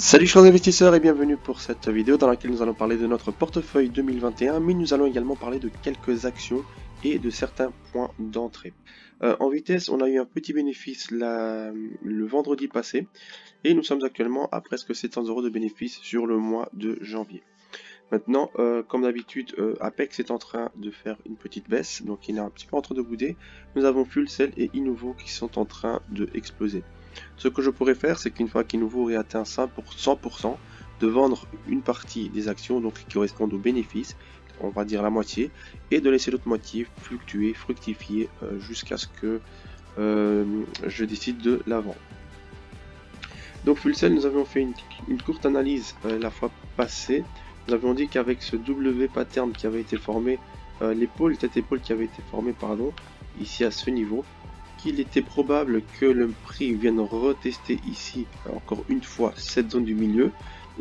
Salut chers investisseurs et bienvenue pour cette vidéo dans laquelle nous allons parler de notre portefeuille 2021, mais nous allons également parler de quelques actions et de certains points d'entrée. En vitesse, on a eu un petit bénéfice le vendredi passé et nous sommes actuellement à presque 700 € de bénéfice sur le mois de janvier. Maintenant, comme d'habitude, Apex est en train de faire une petite baisse, donc il est un petit peu en train de bouder. Nous avons Fuelcell et Inuvo qui sont en train de exploser. Ce que je pourrais faire, c'est qu'une fois qu'Inuvo aurait atteint 100%, de vendre une partie des actions donc qui correspondent aux bénéfices, on va dire la moitié, et de laisser l'autre moitié fluctuer, fructifier jusqu'à ce que je décide de la vendre. Donc Fuelcell, nous avions fait une courte analyse la fois passée. Nous avions dit qu'avec ce W pattern qui avait été formé, tête épaule qui avait été formé, pardon, ici à ce niveau, qu'il était probable que le prix vienne retester ici encore une fois cette zone du milieu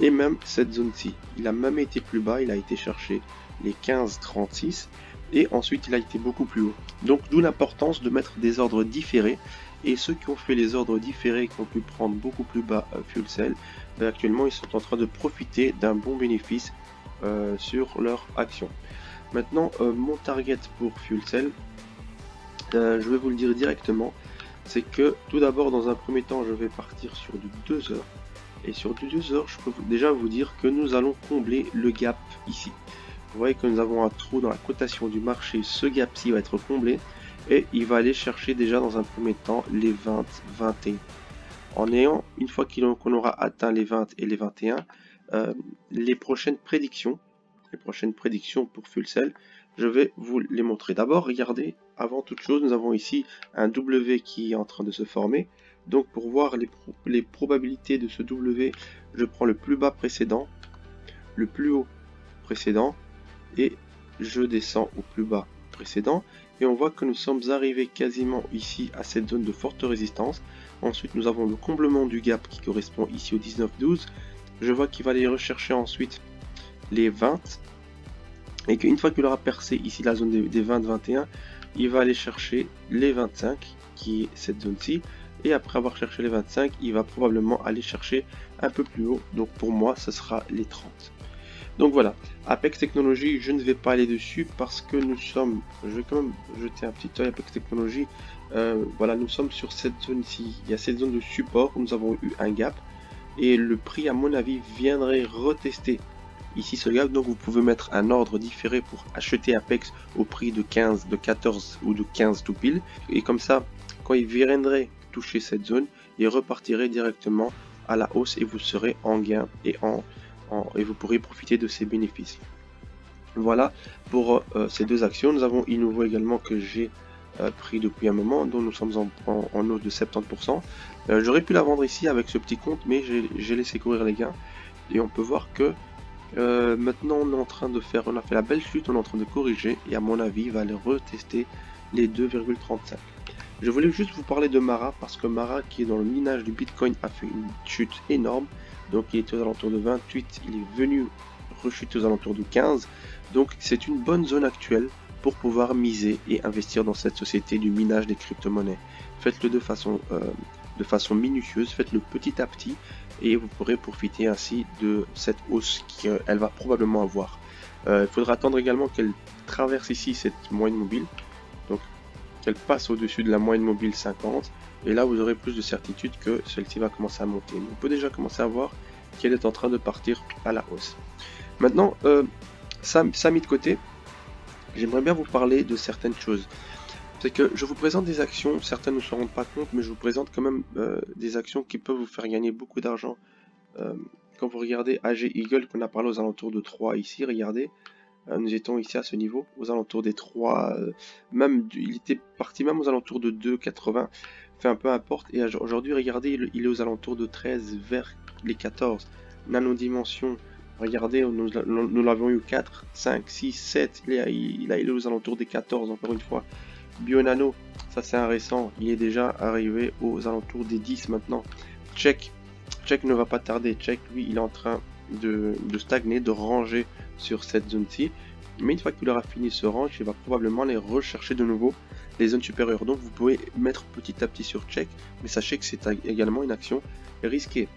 et même cette zone-ci. Il a même été plus bas, il a été chercher les 15,36 et ensuite il a été beaucoup plus haut. Donc d'où l'importance de mettre des ordres différés, et ceux qui ont fait les ordres différés, qui ont pu prendre beaucoup plus bas Fuelcell, actuellement ils sont en train de profiter d'un bon bénéfice sur leur action. Maintenant mon target pour Fuelcell, je vais vous le dire directement, c'est que tout d'abord dans un premier temps je vais partir sur du 2 heures, et sur du 2 heures je peux déjà vous dire que nous allons combler le gap ici. Vous voyez que nous avons un trou dans la cotation du marché, ce gap-ci va être comblé et il va aller chercher déjà dans un premier temps les 20, 21. En ayant, une fois qu'on aura atteint les 20 et les 21, les prochaines prédictions pour Fuelcell, je vais vous les montrer. D'abord, regardez, avant toute chose, nous avons ici un W qui est en train de se former. Donc pour voir les probabilités de ce W, je prends le plus bas précédent, le plus haut précédent, et je descends au plus bas précédent. Et on voit que nous sommes arrivés quasiment ici à cette zone de forte résistance. Ensuite, nous avons le comblement du gap qui correspond ici au 19,12. Je vois qu'il va aller rechercher ensuite les 20. Et qu'une fois qu'il aura percé ici la zone des 20-21, il va aller chercher les 25, qui est cette zone-ci. Et après avoir cherché les 25, il va probablement aller chercher un peu plus haut. Donc pour moi, ce sera les 30. Donc voilà, Apex Technologies, je ne vais pas aller dessus parce que nous sommes, je vais quand même jeter un petit œil Apex Technologies, voilà, nous sommes sur cette zone-ci, il y a cette zone de support, nous avons eu un gap, et le prix à mon avis viendrait retester ici ce gap, donc vous pouvez mettre un ordre différé pour acheter Apex au prix de 15, de 14 ou de 15 tout pile, et comme ça, quand il viendrait toucher cette zone, il repartirait directement à la hausse et vous serez en gain et vous pourrez profiter de ces bénéfices. Voilà pour ces deux actions. Nous avons Inuvo également que j'ai pris depuis un moment, dont nous sommes en hausse de 70%. J'aurais pu la vendre ici avec ce petit compte, mais j'ai laissé courir les gains. Et on peut voir que maintenant on est en train de faire, on a fait la belle chute, on est en train de corriger, et à mon avis il va aller retester les 2,35. Je voulais juste vous parler de Mara, parce que Mara, qui est dans le minage du Bitcoin, a fait une chute énorme. Donc il était aux alentours de 28, il est venu rechuter aux alentours de 15. Donc c'est une bonne zone actuelle pour pouvoir miser et investir dans cette société du minage des crypto-monnaies. Faites-le de façon minutieuse, faites-le petit à petit, et vous pourrez profiter ainsi de cette hausse qu'elle va probablement avoir. Il faudra attendre également qu'elle traverse ici cette moyenne mobile, donc qu'elle passe au-dessus de la moyenne mobile 50, et là vous aurez plus de certitude que celle-ci va commencer à monter. On peut déjà commencer à voir qu'elle est en train de partir à la hausse. Maintenant, ça mis de côté, j'aimerais bien vous parler de certaines choses. C'est que je vous présente des actions, certaines ne se rendent pas compte, mais je vous présente quand même des actions qui peuvent vous faire gagner beaucoup d'argent. Quand vous regardez AG Eagle, qu'on a parlé aux alentours de 3 ici, regardez, nous étions ici à ce niveau, aux alentours des 3, il était parti même aux alentours de 2,80, enfin peu importe, et aujourd'hui regardez, il est aux alentours de 13 vers les 14. Nano Dimension, regardez, nous l'avons eu 4, 5, 6, 7, là il est aux alentours des 14 encore une fois. Bionano, ça c'est un récent, il est déjà arrivé aux alentours des 10 maintenant. Check ne va pas tarder, Check lui il est en train de stagner, de ranger sur cette zone-ci, mais une fois qu'il aura fini ce range, il va probablement les rechercher de nouveau les zones supérieures. Donc vous pouvez mettre petit à petit sur Check, mais sachez que c'est également une action risquée.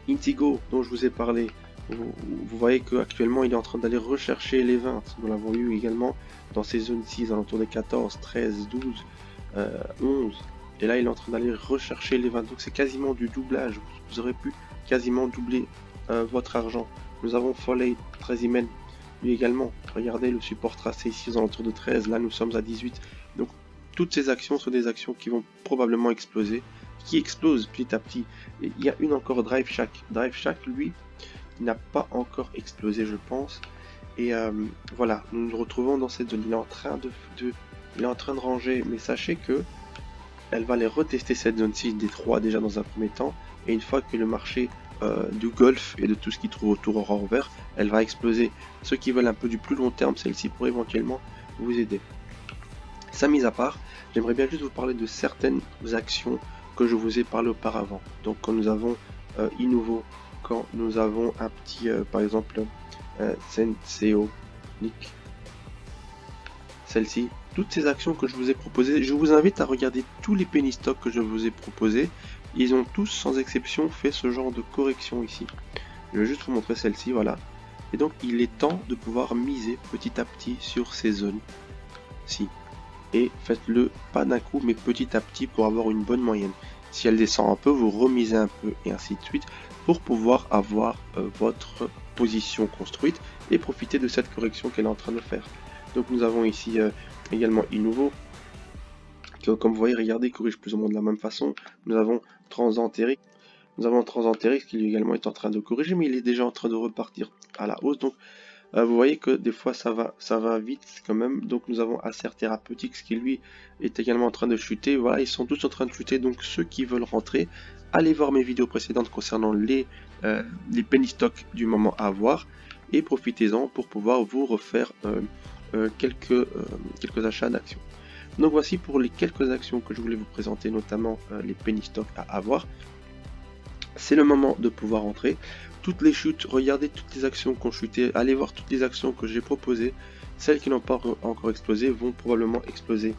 Intigo, dont je vous ai parlé, vous voyez qu'actuellement il est en train d'aller rechercher les 20. Nous l'avons eu également dans ces zones 6, alentour des 14, 13, 12, 11. Et là il est en train d'aller rechercher les 20. Donc c'est quasiment du doublage. Vous aurez pu quasiment doubler votre argent. Nous avons Foley, 13 Imen, lui également. Regardez le support tracé ici aux alentours de 13. Là nous sommes à 18. Donc toutes ces actions sont des actions qui vont probablement exploser, qui explosent petit à petit. Et il y a une encore, Drive Shack. Drive Shack, lui, n'a pas encore explosé, je pense. Et voilà, nous nous retrouvons dans cette zone. Il est en train de ranger, mais sachez que elle va aller retester cette zone 6 des 3 déjà dans un premier temps. Et une fois que le marché du golf et de tout ce qui trouve autour aura ouvert, elle va exploser. Ceux qui veulent un peu du plus long terme, celle-ci pourrait éventuellement vous aider. Ça mis à part, j'aimerais bien juste vous parler de certaines actions que je vous ai parlé auparavant. Donc quand nous avons Inouvo, quand nous avons un petit, par exemple, Senseo, Nick, celle-ci, toutes ces actions que je vous ai proposées, je vous invite à regarder tous les penny stocks que je vous ai proposés. Ils ont tous, sans exception, fait ce genre de correction ici. Je vais juste vous montrer celle-ci, voilà. Et donc, il est temps de pouvoir miser petit à petit sur ces zones-ci. Et faites-le pas d'un coup, mais petit à petit pour avoir une bonne moyenne. Si elle descend un peu, vous remisez un peu et ainsi de suite pour pouvoir avoir votre position construite et profiter de cette correction qu'elle est en train de faire. Donc nous avons ici également Inouvo, qui, comme vous voyez, regardez, corrige plus ou moins de la même façon. Nous avons Transenterix. Nous avons Transenterix qui lui également est en train de corriger, mais il est déjà en train de repartir à la hausse. Donc vous voyez que des fois ça va vite quand même. Donc nous avons Acer Therapeutics qui lui est également en train de chuter. Voilà, ils sont tous en train de chuter. Donc ceux qui veulent rentrer, allez voir mes vidéos précédentes concernant les penny stocks du moment à avoir et profitez-en pour pouvoir vous refaire quelques achats d'actions. Donc voici pour les quelques actions que je voulais vous présenter, notamment les penny stocks à avoir. C'est le moment de pouvoir entrer. Toutes les chutes, regardez toutes les actions qui ont chuté, allez voir toutes les actions que j'ai proposées. Celles qui n'ont pas encore explosé vont probablement exploser.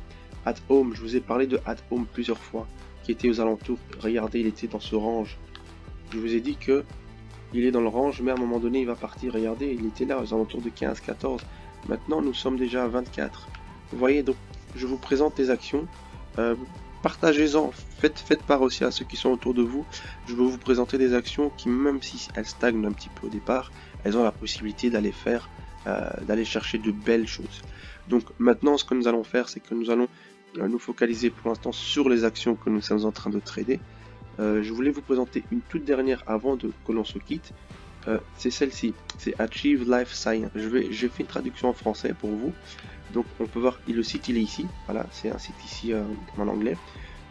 At Home, je vous ai parlé de At Home plusieurs fois, qui était aux alentours. Regardez, il était dans ce range. Je vous ai dit que il est dans le range, mais à un moment donné, il va partir. Regardez, il était là aux alentours de 15, 14. Maintenant, nous sommes déjà à 24. Vous voyez, donc, je vous présente les actions. Partagez-en, faites part aussi à ceux qui sont autour de vous. Je vais vous présenter des actions qui, même si elles stagnent un petit peu au départ, elles ont la possibilité d'aller d'aller chercher de belles choses. Donc maintenant, ce que nous allons faire, c'est que nous allons nous focaliser pour l'instant sur les actions que nous sommes en train de trader. Je voulais vous présenter une toute dernière avant que l'on se quitte. C'est celle-ci, c'est Achieve Life Science. J'ai fait une traduction en français pour vous. Donc on peut voir, le site il est ici, voilà, c'est un site ici en anglais.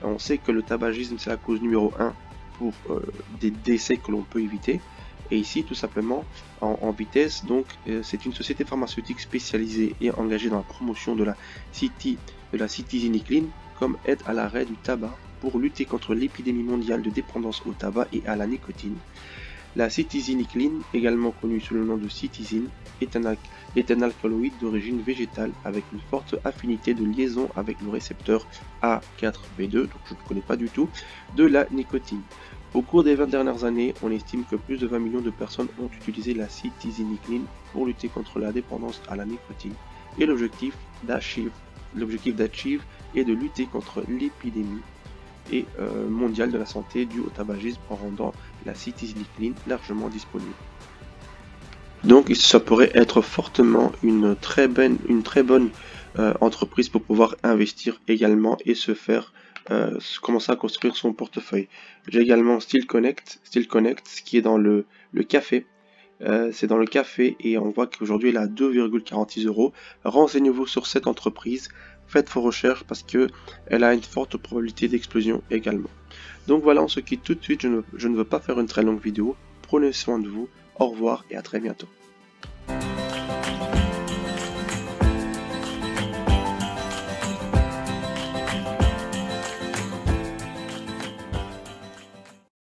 On sait que le tabagisme c'est la cause numéro 1 pour des décès que l'on peut éviter. Et ici tout simplement en vitesse, donc c'est une société pharmaceutique spécialisée et engagée dans la promotion de la citizinicline comme aide à l'arrêt du tabac pour lutter contre l'épidémie mondiale de dépendance au tabac et à la nicotine. La citizinicline, également connue sous le nom de citizine, est un alcaloïde d'origine végétale avec une forte affinité de liaison avec le récepteur A4B2, donc je ne connais pas du tout, de la nicotine. Au cours des 20 dernières années, on estime que plus de 20 millions de personnes ont utilisé la citizinicline pour lutter contre la dépendance à la nicotine. Et l'objectif d'Achieve est de lutter contre l'épidémie et mondiale de la santé due au tabagisme en rendant la citizinicline largement disponible. Donc ça pourrait être fortement une très bonne entreprise pour pouvoir investir également et se faire commencer à construire son portefeuille. J'ai également Still Connect qui est dans le café. C'est dans le café et on voit qu'aujourd'hui il est à 2,46 €. Renseignez-vous sur cette entreprise, faites vos recherches parce que elle a une forte probabilité d'explosion également. Donc voilà, on se quitte tout de suite, je ne veux pas faire une très longue vidéo. Prenez soin de vous, au revoir et à très bientôt.